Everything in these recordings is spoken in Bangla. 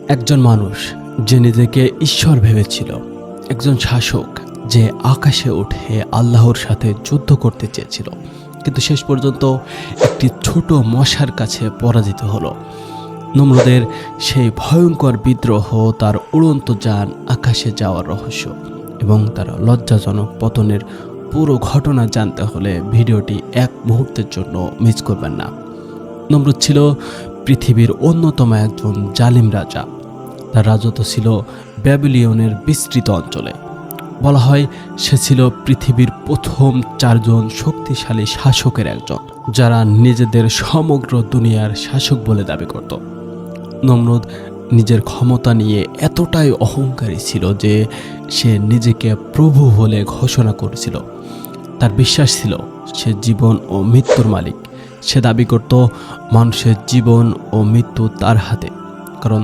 একজন মানুষ যে নিজেকে ঈশ্বর ভেবেছিল, একজন শাসক যে আকাশে উঠে আল্লাহর সাথে যুদ্ধ করতে চেয়েছিল, কিন্তু শেষ পর্যন্ত একটি ছোট মশার কাছে পরাজিত হলো। নমরুদের সেই ভয়ঙ্কর বিদ্রোহ, তার উড়ন্ত যান, আকাশে যাওয়ার রহস্য এবং তার লজ্জাজনক পতনের পুরো ঘটনা জানতে হলে ভিডিওটি এক মুহূর্তের জন্য মিস করবেন না। নমরুদ ছিল পৃথিবীর অন্যতম একজন জালিম রাজা। তার রাজত্ব ছিল ব্যাবিলিয়নের বিস্তৃত অঞ্চলে। বলা হয় সে ছিল পৃথিবীর প্রথম 4 জন শক্তিশালী শাসকের একজন, যারা নিজেদের সমগ্র দুনিয়ার শাসক বলে দাবি করত। নমরুদ নিজের ক্ষমতা নিয়ে এতটাই অহংকারী ছিল যে সে নিজেকে প্রভু বলে ঘোষণা করেছিল। তার বিশ্বাস ছিল সে জীবন ও মৃত্যুর মালিক। সে দাবি করত মানুষের জীবন ও মৃত্যু তার হাতে, কারণ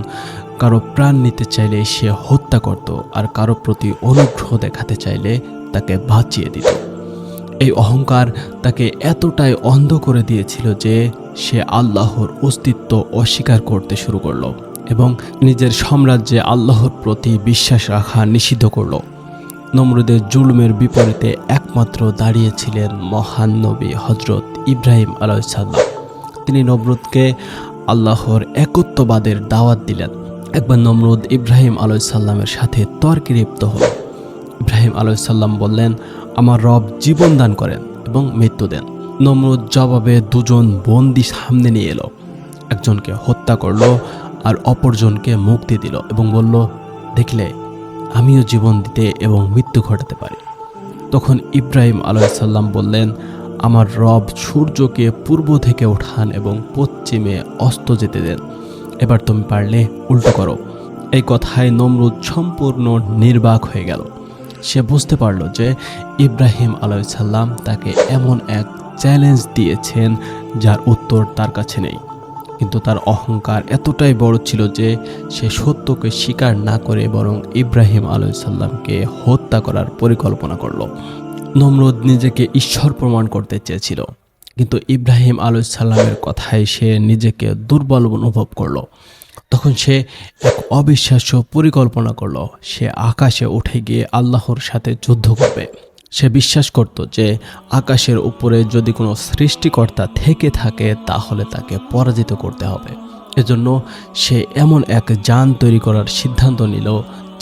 কারো প্রাণ নিতে চাইলে সে হত্যা করত, আর কারো প্রতি অনুগ্রহ দেখাতে চাইলে তাকে বাঁচিয়ে দিত। এই অহংকার তাকে এতটাই অন্ধ করে দিয়েছিল যে সে আল্লাহর অস্তিত্ব অস্বীকার করতে শুরু করলো এবং নিজের সাম্রাজ্যে আল্লাহর প্রতি বিশ্বাস রাখা নিষিদ্ধ করলো। নমরুদের জুলুমের বিপরীতে একমাত্র দাঁড়িয়েছিলেন মহান নবী হজরত ইব্রাহিম আলাইহিস সালাম। তিনি নমরুদকে আল্লাহর একত্ববাদের দাওয়াত দিলেন। একবার নমরুদ ইব্রাহিম আলাইহিস সালামের সাথে তর্কে লিপ্ত হল। ইব্রাহিম আলাইহিস সালাম বললেন, আমার রব জীবন দান করেন এবং মৃত্যু দেন। নমরুদ জবাবে দুজন বন্দী সামনে নিয়ে এলো। একজনকে হত্যা করলো আর অপরজনকে মুক্তি দিল এবং বলল, দেখলে আমিও জীবন দিতে এবং মৃত্যু ঘটাতে পারি। তখন ইব্রাহিম আলাইহিস সালাম বললেন, আমার রব সূর্যকে পূর্ব থেকে ওঠান এবং পশ্চিমে অস্ত যেতে দেন। এবার তুমি পারলে উল্টো করো। এই কথায় নমরুদ সম্পূর্ণ নির্বাক হয়ে গেল। সে বুঝতে পারল যে ইব্রাহিম আলাইহিস সালাম তাকে এমন এক চ্যালেঞ্জ দিয়েছেন যার উত্তর তার কাছে নেই। কিন্তু তার অহংকার এতটাই বড় ছিল যে সে সত্যকে স্বীকার না করে বরং ইব্রাহিম আলাইহিস সালামকে হত্যা করার পরিকল্পনা করল। নমরুদ নিজেকে ঈশ্বর প্রমাণ করতে চেয়েছিল, কিন্তু ইব্রাহিম আলাইহিস সালামের কথায় সে নিজেকে দুর্বল অনুভব করলো। তখন সে এক অবিশ্বাস্য পরিকল্পনা করলো। সে আকাশে উঠে গিয়ে আল্লাহর সাথে যুদ্ধ করবে। সে বিশ্বাস করত যে আকাশের উপরে যদি কোনো সৃষ্টিকর্তা থেকে থাকে তাহলে তাকে পরাজিত করতে হবে। এজন্য সে এমন এক যান তৈরি করার সিদ্ধান্ত নিল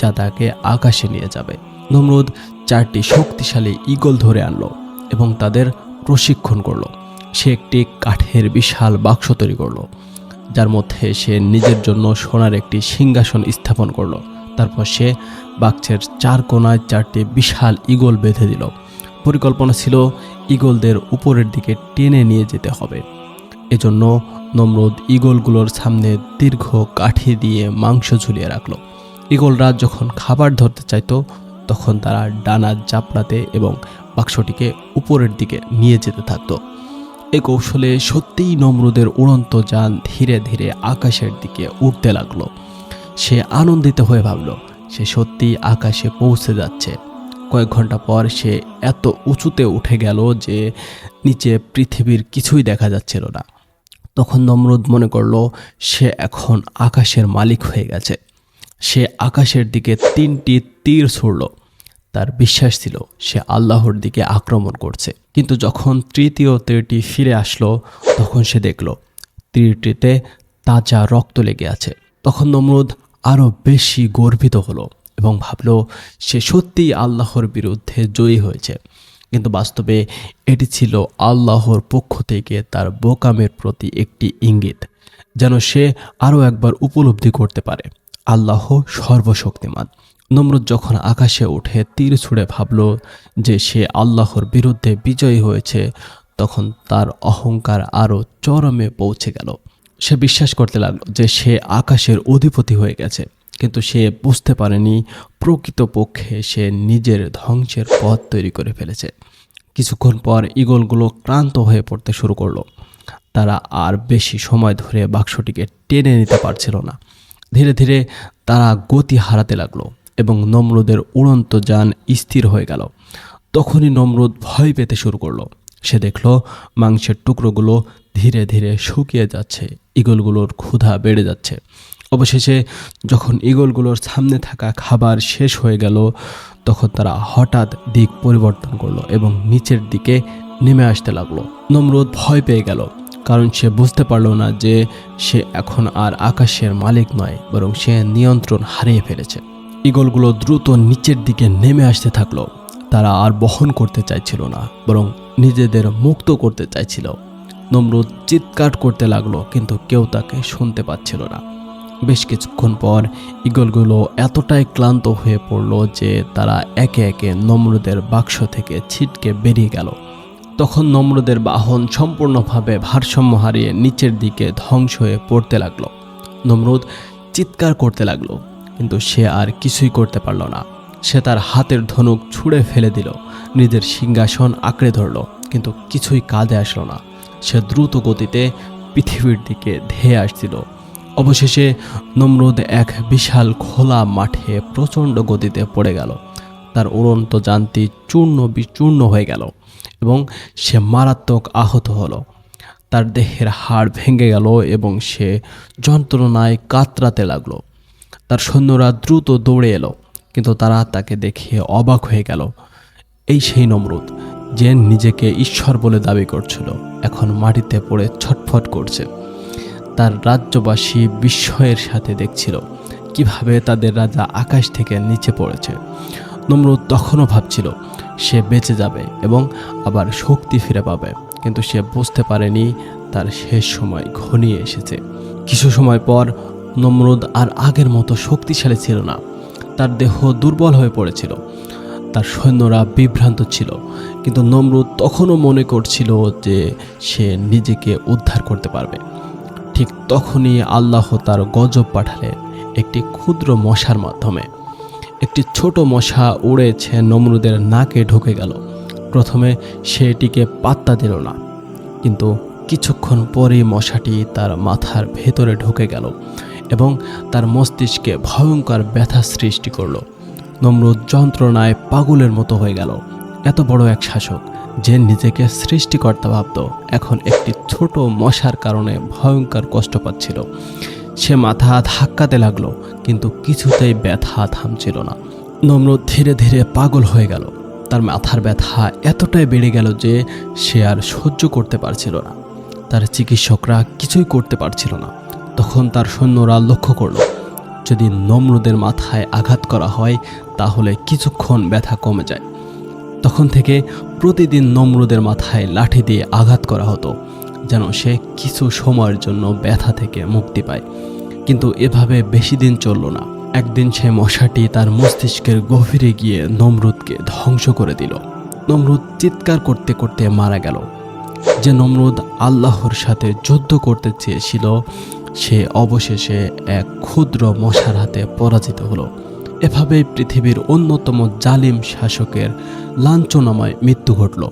যা তাকে আকাশে নিয়ে যাবে। নমরুদ 4টি শক্তিশালী ঈগল ধরে আনলো এবং তাদের প্রশিক্ষণ করলো। সে একটি কাঠের বিশাল বাক্স তৈরি করলো, যার মধ্যে সে নিজের জন্য সোনার একটি সিংহাসন স্থাপন করলো। তারপর সে বাক্সের 4 কোণায় 4টি বিশাল ঈগল বেঁধে দিল। পরিকল্পনা ছিল ঈগলদের উপরের দিকে টেনে নিয়ে যেতে হবে। এজন্য নমরুদ ঈগলগুলোর সামনে দীর্ঘ কাঠি দিয়ে মাংস ঝুলিয়ে রাখলো। ঈগলরা যখন খাবার ধরতে চাইতো তখন তারা ডানা চাপড়াতে এবং বাক্সটিকে উপরের দিকে নিয়ে যেতে থাকতো। এই কৌশলে সত্যিই নমরুদের উড়ন্ত যান ধীরে ধীরে আকাশের দিকে উঠতে লাগলো। সে আনন্দিত হয়ে ভাবল সে সত্যিই আকাশে পৌঁছে যাচ্ছে। কয়েক ঘন্টা পর সে এত উঁচুতে উঠে গেল যে নিচে পৃথিবীর কিছুই দেখা যাচ্ছিল না। তখন নমরুদ মনে করলো সে এখন আকাশের মালিক হয়ে গেছে। সে আকাশের দিকে 3টি তীর ছুড়ল। তার বিশ্বাস ছিল সে আল্লাহর দিকে আক্রমণ করছে। কিন্তু যখন তৃতীয় তীরটি ফিরে আসলো তখন সে দেখল তীরটিতে তাজা রক্ত লেগে আছে। তখন নমরুদ আরও বেশি গর্বিত হলো এবং ভাবল সে সত্যিই আল্লাহর বিরুদ্ধে জয়ী হয়েছে। কিন্তু বাস্তবে এটি ছিল আল্লাহর পক্ষ থেকে তার বোকামের প্রতি একটি ইঙ্গিত, যেন সে আরও একবার উপলব্ধি করতে পারে আল্লাহ সর্বশক্তিমান। নমরুদ যখন আকাশে উঠে তীর ছুঁড়ে ভাবল যে সে আল্লাহর বিরুদ্ধে বিজয়ী হয়েছে, তখন তার অহংকার আরও চরমে পৌঁছে গেল। সে বিশ্বাস করতে লাগলো যে সে আকাশের অধিপতি হয়ে গেছে, কিন্তু সে বুঝতে পারেনি প্রকৃতপক্ষে সে নিজের ধ্বংসের পথ তৈরি করে ফেলেছে। কিছুক্ষণ পর ঈগলগুলো ক্লান্ত হয়ে পড়তে শুরু করলো। তারা আর বেশি সময় ধরে বাক্সটিকে টেনে নিতে পারছিল না। ধীরে ধীরে তারা গতি হারাতে লাগলো এবং নমরুদের উড়ন্ত যান স্থির হয়ে গেল। তখনই নমরুদ ভয় পেতে শুরু করলো। সে দেখল মাংসের টুকরোগুলো ধীরে ধীরে শুকিয়ে যাচ্ছে, ঈগলগুলোর ক্ষুধা বেড়ে যাচ্ছে অবশেষে যখন ঈগলগুলোর সামনে থাকা খাবার শেষ হয়ে গেল, তখন তারা হঠাৎ দিক পরিবর্তন করলো এবং নিচের দিকে নেমে আসতে লাগলো। নমরুদ ভয় পেয়ে গেল, কারণ সে বুঝতে পারল না যে সে এখন আর আকাশের মালিক নয়, বরং সে নিয়ন্ত্রণ হারিয়ে ফেলেছে। ঈগলগুলো দ্রুত নিচের দিকে নেমে আসতে থাকলো। তারা আর বহন করতে চাইছিল না, বরং নিজেদের মুক্ত করতে চাইছিল। নমরুদ চিৎকার করতে লাগলো, কিন্তু কেউ তাকে শুনতে পাচ্ছিল না। বেশ কিছুক্ষণ পর ঈগলগুলো এতটাই ক্লান্ত হয়ে পড়ল যে তারা একে একে নমরুদের বাক্স থেকে ছিটকে বেরিয়ে গেল। তখন নমরুদের বাহন সম্পূর্ণভাবে ভারসাম্য হারিয়ে নিচের দিকে ধ্বংস হয়ে পড়তে লাগলো। নমরুদ চিৎকার করতে লাগলো, কিন্তু সে আর কিছুই করতে পারল না। সে তার হাতের ধনুক ছুঁড়ে ফেলে দিল, নিজের সিংহাসন আঁকড়ে ধরল, কিন্তু কিছুই কাজে আসলো না। সে দ্রুত গতিতে পৃথিবীর দিকে ধেয়ে আসছিল। অবশেষে নমরুদ এক বিশাল খোলা মাঠে প্রচণ্ড গতিতে পড়ে গেল। তার উড়ন্ত যানটি চূর্ণ বিচূর্ণ হয়ে গেল এবং সে মারাত্মক আহত হলো। তার দেহের হাড় ভেঙে গেল এবং সে যন্ত্রণায় কাতরাতে লাগলো। তার সৈন্যরা দ্রুত দৌড়ে এলো, কিন্তু তারা তাকে দেখে অবাক হয়ে গেল। এই সেই নমরুদ যে নিজেকে ঈশ্বর বলে দাবি করছিল, এখন মাটিতে পড়ে ছটফট করছে। তার রাজ্যবাসী বিস্ময়ের সাথে দেখছিল কিভাবে তাদের রাজা আকাশ থেকে নিচে পড়েছে। নমরুদ তখনও ভাবছিল সে বেঁচে যাবে এবং আবার শক্তি ফিরে পাবে, কিন্তু সে বুঝতে পারেনি তার শেষ সময় ঘনিয়ে এসেছে। কিছু সময় পর নমরুদ আর আগের মতো শক্তিশালী ছিল না। তার দেহ দুর্বল হয়ে পড়েছিল, তার সৈন্যরা বিভ্রান্ত ছিল, কিন্তু নমরুদ তখনও মনে করছিল যে সে নিজেকে উদ্ধার করতে পারবে। ঠিক তখনই আল্লাহ তার গজব পাঠালেন একটি ক্ষুদ্র মশার মাধ্যমে। একটি ছোট মশা উড়েছে নমরুদের নাকে ঢুকে গেল। প্রথমে সে এটিকে পাত্তা দিল না, কিন্তু কিছুক্ষণ পরেই মশাটি তার মাথার ভেতরে ঢুকে গেল এবং তার মস্তিষ্কে ভয়ঙ্কর ব্যথা সৃষ্টি করলো। নমরুদ যন্ত্রণায় পাগলের মতো হয়ে গেল। এত বড় এক শাসক যে নিজেকে সৃষ্টিকর্তা ভাবত, এখন একটি ছোট মশার কারণে ভয়ঙ্কর কষ্ট পাচ্ছিল। সে মাথা ধাক্কাতে লাগলো, কিন্তু কিছুতেই ব্যথা থামছিল না। নমরুদ ধীরে ধীরে পাগল হয়ে গেল। তার মাথার ব্যথা এতটাই বেড়ে গেল যে সে আর সহ্য করতে পারছিল না। তার চিকিৎসকরা কিছুই করতে পারছিল না। তখন তার সৈন্যরা লক্ষ্য করল, যদি নমরুদের মাথায় আঘাত করা হয় তাহলে কিছুক্ষণ ব্যথা কমে যায়। তখন থেকে প্রতিদিন নমরুদের মাথায় লাঠি দিয়ে আঘাত করা হতো, যেন সে কিছু সময়ের জন্য ব্যথা থেকে মুক্তি পায়। কিন্তু এভাবে বেশি দিন চলল না। একদিন সে মশাটি তার মস্তিষ্কের গভীরে গিয়ে নমরুদকে ধ্বংস করে দিল। নমরুদ চিৎকার করতে করতে মারা গেল। যে নমরুদ আল্লাহর সাথে যুদ্ধ করতে চেয়েছিল, সে অবশেষে এক ক্ষুদ্র মশার হাতে পরাজিত হলো। এভাবেই পৃথিবীর অন্যতম জালিম শাসকের লাঞ্ছনাময় মৃত্যু ঘটল।